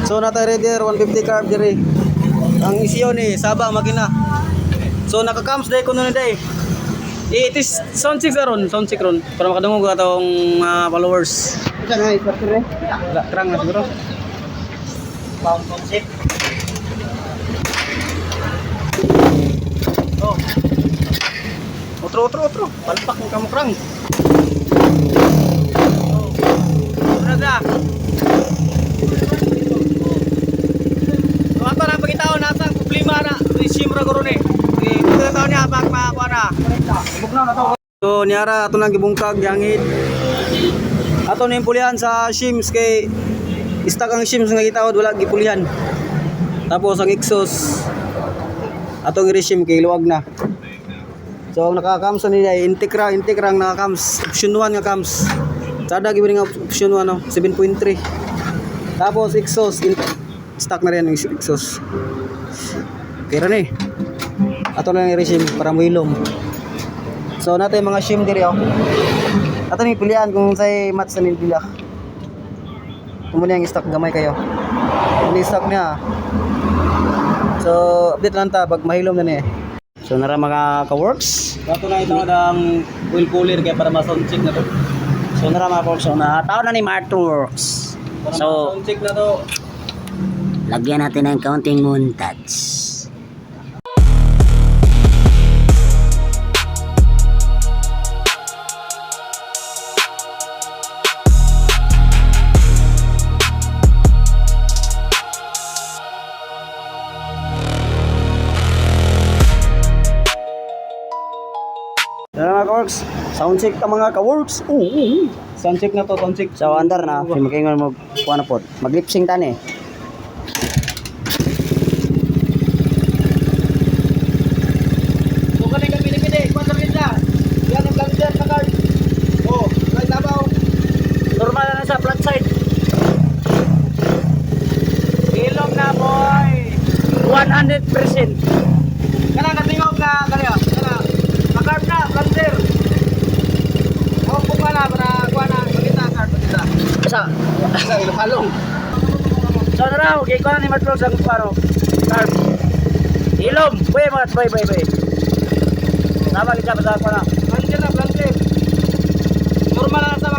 So nata reader 150 carb diri. Ang isiyo ni Saba makina. So naka-cams day kuno ni day. It is sound check ron para makadungog atong followers. Diyan ay partner. Wala krang na siguro. Pound concept. Oh. Otro. Palpak ng kamukrang. Oh. Brada. So ato na pagitaw nasa problema na resume ra guro ni. Ito taon niya bak makuha na. Bugnaw na to. So niara ato nang gibungkag yangit. Ato na impulihan sa shims kay istak ang shims nga gitawad wala gipulihan. Tapos ang exhaust atong i-resume kay luwag na. So ang naka-cams nila Integra ang naka-cams option 1 nga cams. Sada gibili nga option 1 no 7.3. Tapos exhaust stock na rin ang exhaust. Okay ra ni. Ato lang i-resume para muilom. So nato yung mga shim diri oh. Ato ni pilihan kung say match sa nila. Kung yung stock gamay kayo. Kung stock niya. So update lang ta pag mahilom na ni. So nara mga ka-works. Ato na ito ang oil cooler kaya para ma-sound check na to. So nara mga folks, so tao na ni Martworks. Para So ma-sound check na to. lagyan natin ng counting montage. Yan mga ka-works. Sound check ta mga ka-works. Sound check na to, sound check. So andar na, si makingon mo kuha na po. Mag-lip sync tani. So kanay ka pili-pili, kwanto rin siya. Yan ang plunger na card. Oh, right tabaw. Normal na sa flat side. Ilong na boy. 100%. Kana katingog ka kaya. Kana. Makarb na, plunger. Ako po ka na para kuha na. Magkita, card, magkita. Sa Sa ilong-halong. so na okay ko na ni Martworks ang paro. Carb. Ilom, bay mga bay. Sama kita sa ko na. Plunger na, plunger. Normal na sa